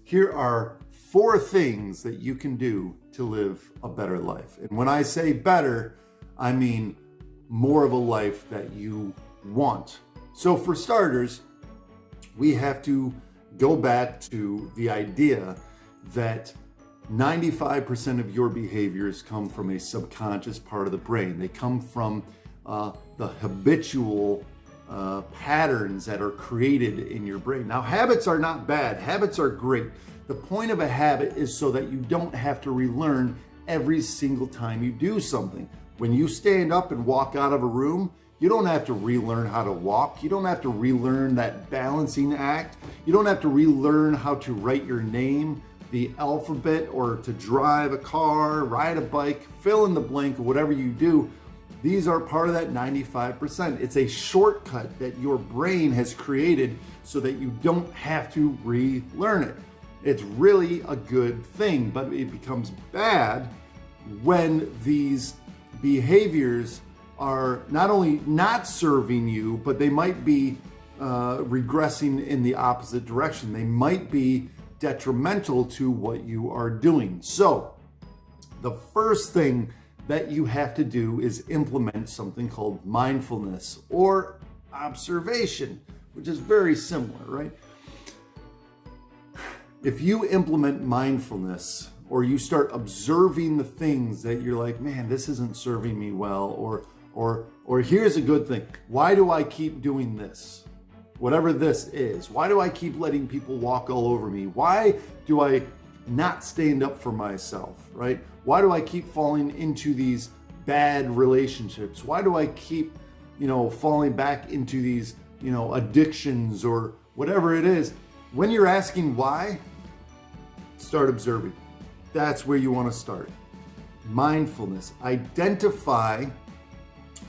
here are 4 things that you can do to live a better life. And when I say better, I mean more of a life that you want. So for starters, we have to go back to the idea that 95% of your behaviors come from a subconscious part of the brain. They come from the habitual patterns that are created in your brain. Now, habits are not bad. Habits are great. The point of a habit is so that you don't have to relearn every single time you do something. When you stand up and walk out of a room, you don't have to relearn how to walk. You don't have to relearn that balancing act. You don't have to relearn how to write your name, the alphabet, or to drive a car, ride a bike, fill in the blank, or whatever you do. These are part of that 95%. It's a shortcut that your brain has created so that you don't have to relearn it. It's really a good thing, but it becomes bad when these behaviors are not only not serving you, but they might be regressing in the opposite direction. They might be detrimental to what you are doing. So the first thing that you have to do is implement something called mindfulness or observation, which is very similar, right? If you implement mindfulness, or you start observing the things that you're like, man, this isn't serving me well, or here's a good thing. Why do I keep doing this? Whatever this is. Why do I keep letting people walk all over me? Why do I not stand up for myself, right? Why do I keep falling into these bad relationships? Why do I keep, falling back into these, addictions or whatever it is? When you're asking why, start observing. That's where you want to start. Mindfulness. Identify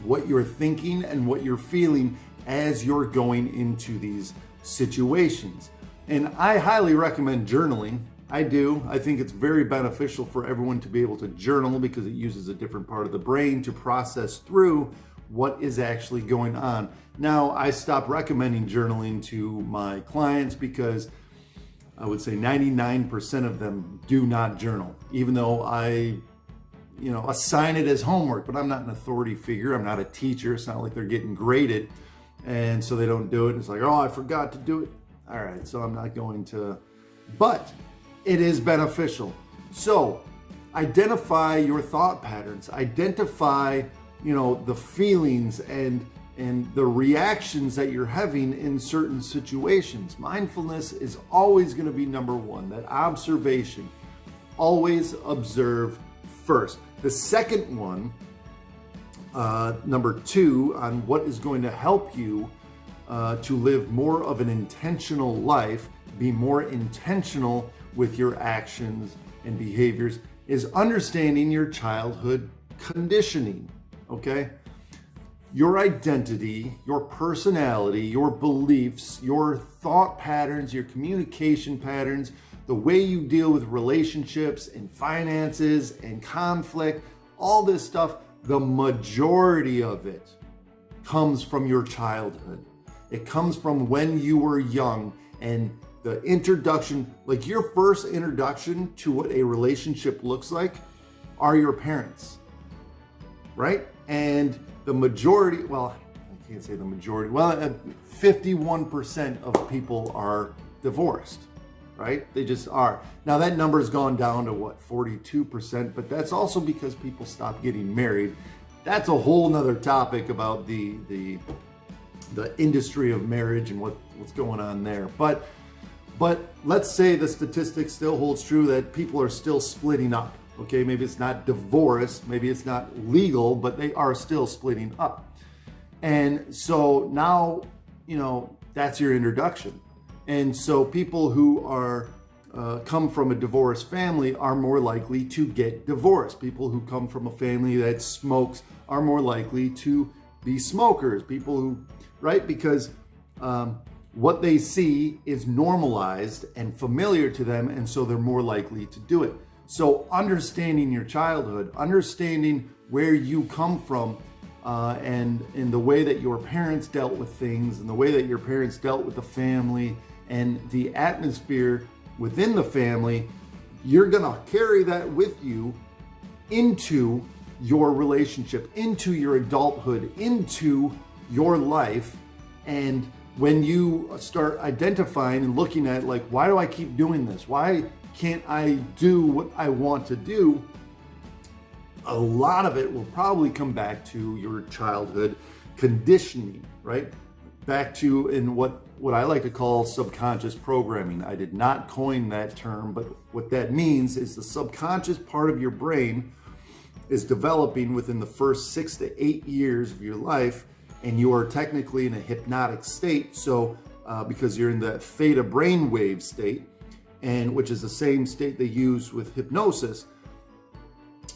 what you're thinking and what you're feeling as you're going into these situations. And I highly recommend journaling. I do. I think it's very beneficial for everyone to be able to journal because it uses a different part of the brain to process through what is actually going on. Now, I stopped recommending journaling to my clients because I would say 99% of them do not journal, even though I assign it as homework, but I'm not an authority figure. I'm not a teacher. It's not like they're getting graded. And so they don't do it. It's like, oh, I forgot to do it. All right, so I'm not going to, but it is beneficial. So identify your thought patterns, identify, the feelings and the reactions that you're having in certain situations. Mindfulness is always going to be number one, that observation. Always observe first. The second one, number 2, on what is going to help you to live more of an intentional life, be more intentional with your actions and behaviors, is understanding your childhood conditioning, okay? Your identity, your personality, your beliefs, your thought patterns, your communication patterns, the way you deal with relationships and finances and conflict, all this stuff, the majority of it comes from your childhood. It comes from when you were young, and the introduction, like your first introduction to what a relationship looks like, are your parents, right? And the majority, well, I can't say the majority, 51% of people are divorced, right? They just are. Now that number has gone down to 42%, but that's also because people stopped getting married. That's a whole nother topic about the industry of marriage and what's going on there. But let's say the statistic still holds true that people are still splitting up. Okay, maybe it's not divorce, maybe it's not legal, but they are still splitting up. And so now, that's your introduction. And so people who are come from a divorced family are more likely to get divorced. People who come from a family that smokes are more likely to be smokers. People who, right? Because what they see is normalized and familiar to them, and so they're more likely to do it. So understanding your childhood, understanding where you come from, and the way that your parents dealt with things, and the way that your parents dealt with the family, and the atmosphere within the family, you're gonna carry that with you into your relationship, into your adulthood, into your life. And when you start identifying and looking at, like, why do I keep doing this? Why can't I do what I want to do? A lot of it will probably come back to your childhood conditioning, right? Back to in what I like to call subconscious programming. I did not coin that term, but what that means is the subconscious part of your brain is developing within the first 6 to 8 years of your life, and you are technically in a hypnotic state. So because you're in that theta brainwave state, and which is the same state they use with hypnosis.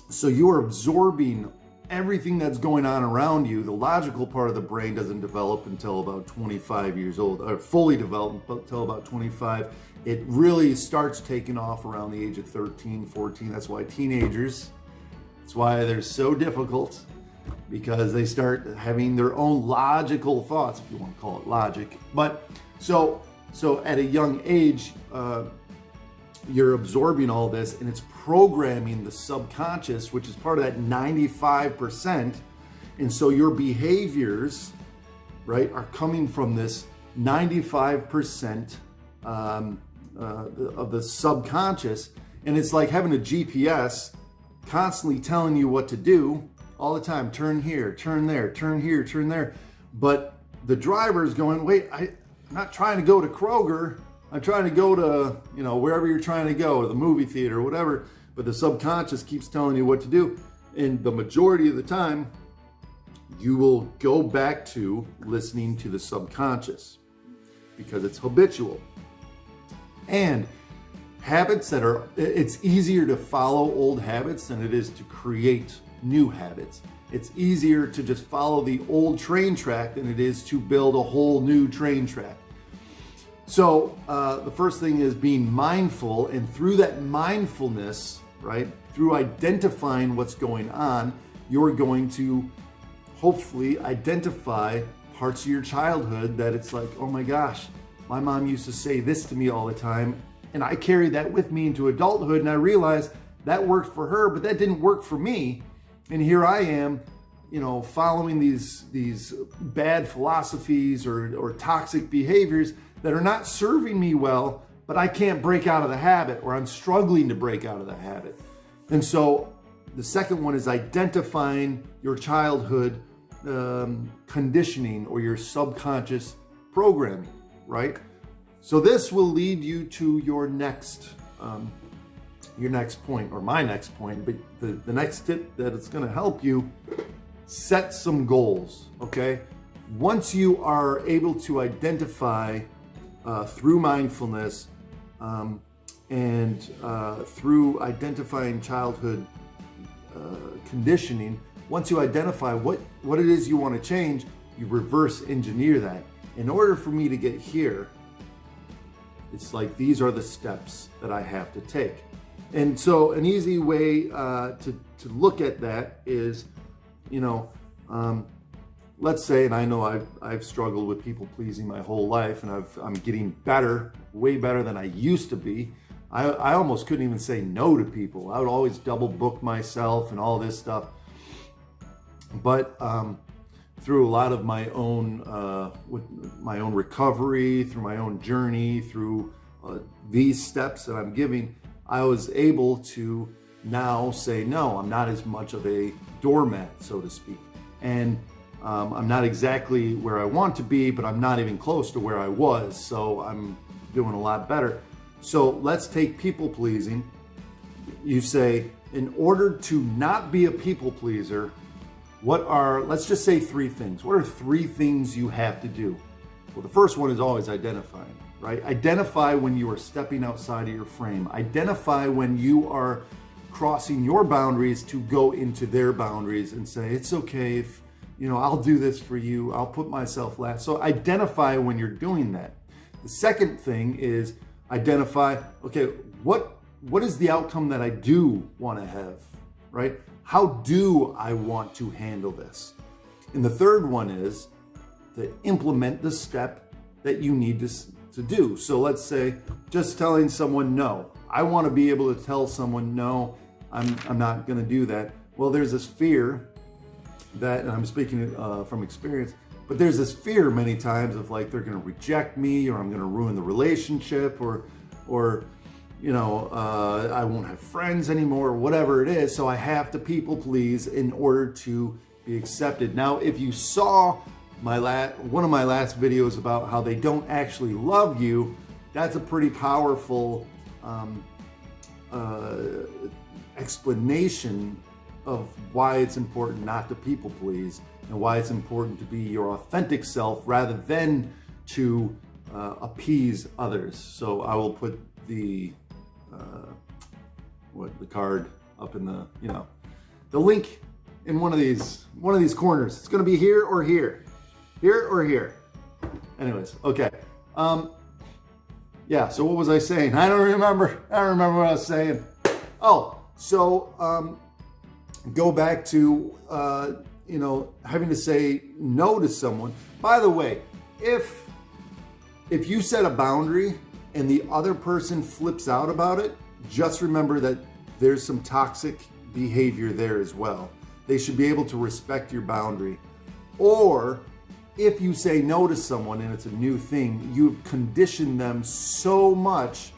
So you're absorbing everything that's going on around you. The logical part of the brain doesn't develop until about 25 years old, or fully develop until about 25. It really starts taking off around the age of 13, 14. That's why teenagers, that's why they're so difficult, because they start having their own logical thoughts, if you want to call it logic. But so at a young age, you're absorbing all this, and it's programming the subconscious, which is part of that 95%. And so your behaviors, right, are coming from this 95% of the subconscious. And it's like having a GPS constantly telling you what to do all the time. Turn here, turn there, turn here, turn there. But the driver is going, wait, I'm not trying to go to Kroger. I'm trying to go to, wherever you're trying to go, to the movie theater or whatever. But the subconscious keeps telling you what to do. And the majority of the time, you will go back to listening to the subconscious because it's habitual. And habits it's easier to follow old habits than it is to create new habits. It's easier to just follow the old train track than it is to build a whole new train track. So the first thing is being mindful, and through that mindfulness, right, through identifying what's going on, you're going to hopefully identify parts of your childhood that it's like, oh my gosh, my mom used to say this to me all the time, and I carried that with me into adulthood, and I realized that worked for her, but that didn't work for me. And here I am, following these bad philosophies or toxic behaviors that are not serving me well, but I can't break out of the habit, or I'm struggling to break out of the habit. And so the second one is identifying your childhood conditioning or your subconscious programming, right? So this will lead you to your next point, or my next point, but the next tip that it's going to help you: set some goals, okay? Once you are able to identify through mindfulness and through identifying childhood conditioning, once you identify what it is you want to change, you reverse engineer that. In order for me to get here, it's like, these are the steps that I have to take. And so an easy way to look at that is, let's say, and I know I've struggled with people pleasing my whole life, and I'm getting better, way better than I used to be. I almost couldn't even say no to people. I would always double book myself and all this stuff. But through a lot of my own recovery, through my own journey, through these steps that I'm giving, I was able to now say, no, I'm not as much of a doormat, so to speak. And I'm not exactly where I want to be, but I'm not even close to where I was. So I'm doing a lot better. So let's take people pleasing. You say, in order to not be a people pleaser, let's just say 3 things. What are 3 things you have to do? Well, the first one is always identifying, right? Identify when you are stepping outside of your frame. Identify when you are crossing your boundaries to go into their boundaries, and say, it's okay if, I'll do this for you. I'll put myself last. So identify when you're doing that. The second thing is identify, okay, what is the outcome that I do want to have, right? How do I want to handle this? And the third one is to implement the step that you need to do. So let's say just telling someone no. I want to be able to tell someone no, I'm not going to do that. Well, there's this fear that, and I'm speaking from experience, but there's this fear many times of like they're going to reject me, or I'm going to ruin the relationship, or I won't have friends anymore, or whatever it is. So I have to people please in order to be accepted. Now, if you saw one of my last videos about how they don't actually love you, that's a pretty powerful explanation of why it's important not to people please, and why it's important to be your authentic self rather than to appease others. So I will put the card up in the link in one of these corners. It's going to be here or here, here or here. Anyways, okay. Yeah. So what was I saying? I don't remember what I was saying. Oh, so go back to having to say no to someone. By the way, if you set a boundary and the other person flips out about it, just remember that there's some toxic behavior there as well. They should be able to respect your boundary. Or if you say no to someone and it's a new thing, you've conditioned them so much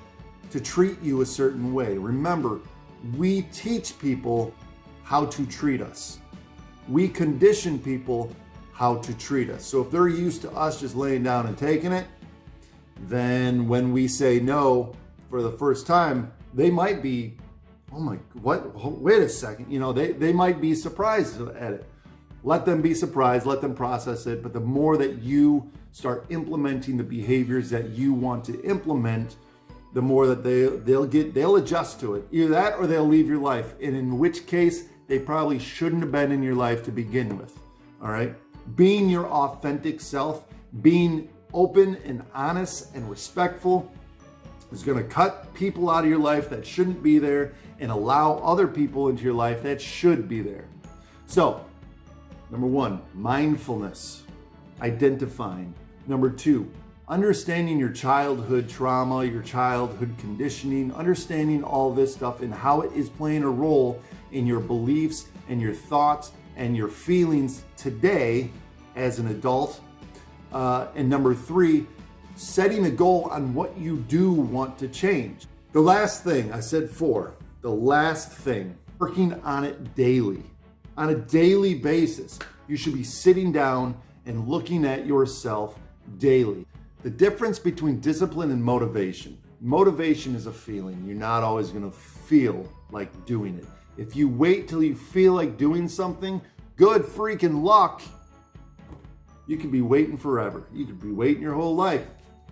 to treat you a certain way. Remember, we teach people how to treat us. We condition people how to treat us. So if they're used to us just laying down and taking it, then when we say no for the first time, they might be, oh my, what? Wait a second. They might be surprised at it. Let them be surprised, let them process it. But the more that you start implementing the behaviors that you want to implement, the more that they'll adjust to it. Either that or they'll leave your life. And in which case, they probably shouldn't have been in your life to begin with. All right? Being your authentic self, being open and honest and respectful is going to cut people out of your life that shouldn't be there and allow other people into your life that should be there. So, number 1, mindfulness, identifying. Number 2, understanding your childhood trauma, your childhood conditioning, understanding all this stuff and how it is playing a role in your beliefs and your thoughts and your feelings today as an adult. And number 3, setting a goal on what you do want to change. The last thing, I said 4, the last thing, working on it daily. On a daily basis, you should be sitting down and looking at yourself daily. The difference between discipline and motivation. Motivation is a feeling. You're not always going to feel like doing it. If you wait till you feel like doing something, good freaking luck. You could be waiting forever. You could be waiting your whole life.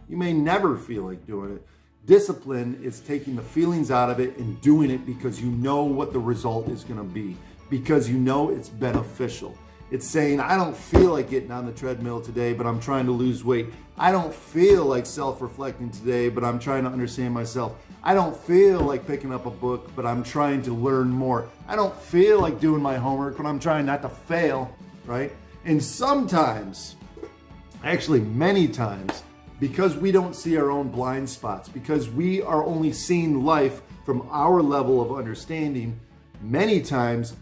You may never feel like doing it. Discipline is taking the feelings out of it and doing it because you know what the result is going to be, because you know it's beneficial. It's saying, I don't feel like getting on the treadmill today, but I'm trying to lose weight. I don't feel like self-reflecting today, but I'm trying to understand myself. I don't feel like picking up a book, but I'm trying to learn more. I don't feel like doing my homework, but I'm trying not to fail, right? And sometimes, actually many times, because we don't see our own blind spots, because we are only seeing life from our level of understanding, many times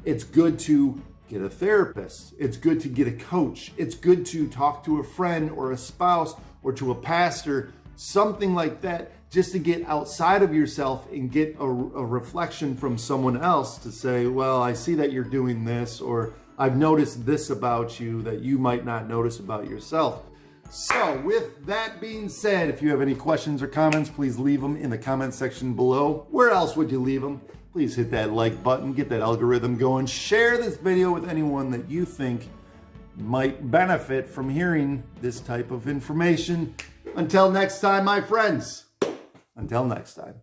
it's good to get a therapist. It's good to get a coach. It's good to talk to a friend or a spouse or to a pastor, something like that, just to get outside of yourself and get a reflection from someone else to say, well, I see that you're doing this, or I've noticed this about you that you might not notice about yourself. So with that being said, if you have any questions or comments, please leave them in the comment section below. Where else would you leave them? Please hit that like button, get that algorithm going, share this video with anyone that you think might benefit from hearing this type of information. Until next time, my friends. Until next time.